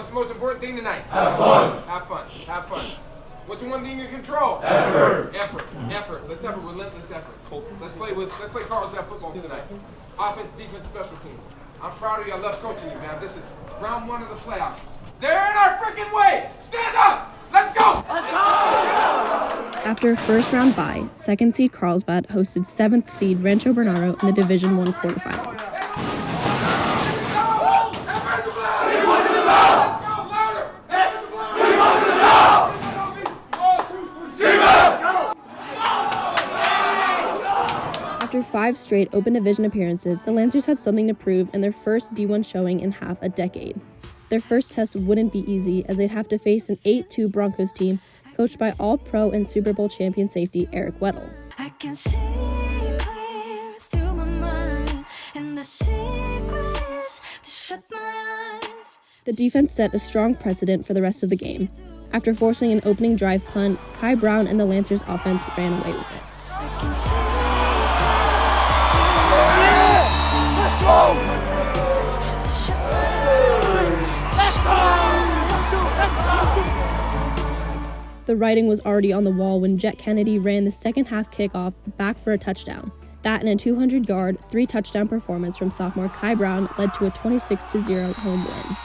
What's the most important thing tonight? Have fun. Have fun. Have fun. What's the one thing you control? Effort. Effort. Let's have a relentless effort. Let's play Carlsbad football tonight. Offense, defense, special teams. I'm proud of you. I love coaching you, man. This is round 1 of the playoffs. They're in our freaking way. Stand up. Let's go. Let's go. After a first-round bye, 2nd seed Carlsbad hosted 7th seed Rancho Bernardo in the D1 Quarterfinals. After 5 straight open division appearances, the Lancers had something to prove in their first D1 showing in half a decade. Their first test wouldn't be easy, as they'd have to face an 8-2 Broncos team coached by All-Pro and Super Bowl champion safety Eric Weddle. I can see clear through my mind, and the secret is to shut my eyes. The defense set a strong precedent for the rest of the game. After forcing an opening drive punt, Kai Brown and the Lancers offense ran away with it. I can see The writing was already on the wall when Jet Kennedy ran the second-half kickoff back for a touchdown. That and a 200-yard, 3-touchdown performance from sophomore Kai Brown led to a 26-0 home win.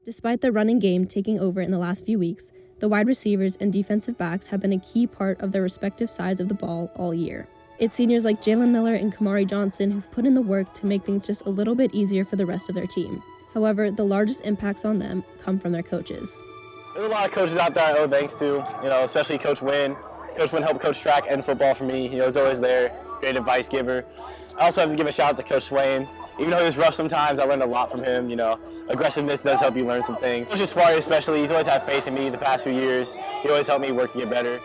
Despite the running game taking over in the last few weeks, the wide receivers and defensive backs have been a key part of their respective sides of the ball all year. It's seniors like Jalen Miller and Kamari Johnson who've put in the work to make things just a little bit easier for the rest of their team. However, the largest impacts on them come from their coaches. There's a lot of coaches out there I owe thanks to, especially Coach Wynn. Coach Wynn helped coach track and football for me. He's always there, great advice giver. I also have to give a shout out to Coach Swain. Even though he was rough sometimes, I learned a lot from him. Aggressiveness does help you learn some things. Coach Sparty especially, he's always had faith in me the past few years. He always helped me work to get better.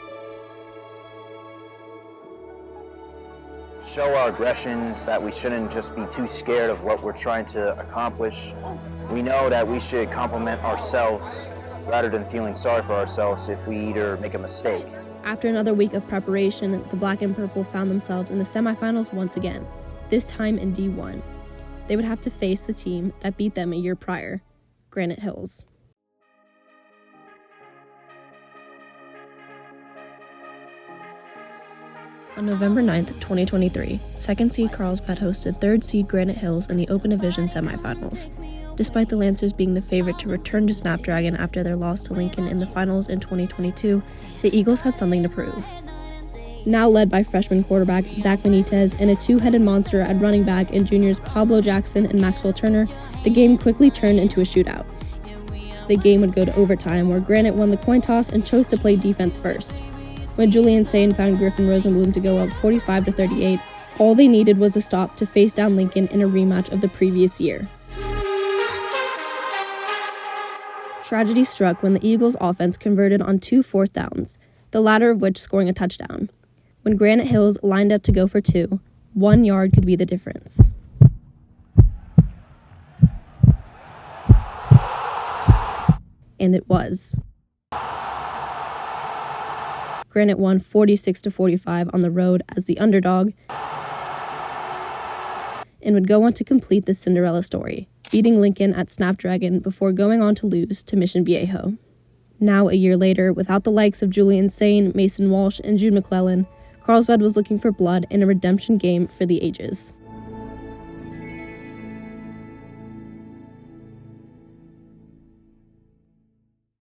Show our aggressions, that we shouldn't just be too scared of what we're trying to accomplish. We know that we should compliment ourselves rather than feeling sorry for ourselves if we either make a mistake. After another week of preparation, the Black and Purple found themselves in the semifinals once again, this time in D1. They would have to face the team that beat them a year prior, Granite Hills. On November 9th, 2023, 2nd seed Carlsbad hosted 3rd seed Granite Hills in the Open Division semifinals. Despite the Lancers being the favorite to return to Snapdragon after their loss to Lincoln in the finals in 2022, the Eagles had something to prove. Now led by freshman quarterback Zach Benitez and a 2-headed monster at running back in juniors Pablo Jackson and Maxwell Turner, the game quickly turned into a shootout. The game would go to overtime, where Granite won the coin toss and chose to play defense first. When Julian Sane found Griffin Rosenblum to go up 45-38, all they needed was a stop to face down Lincoln in a rematch of the previous year. Tragedy struck when the Eagles' offense converted on 2 fourth downs, the latter of which scoring a touchdown. When Granite Hills lined up to go for 2, 1 yard could be the difference. And it was. Granite won 46-45 on the road as the underdog and would go on to complete the Cinderella story, beating Lincoln at Snapdragon before going on to lose to Mission Viejo. Now, a year later, without the likes of Julian Sane, Mason Walsh, and Jude McClellan, Carlsbad was looking for blood in a redemption game for the ages.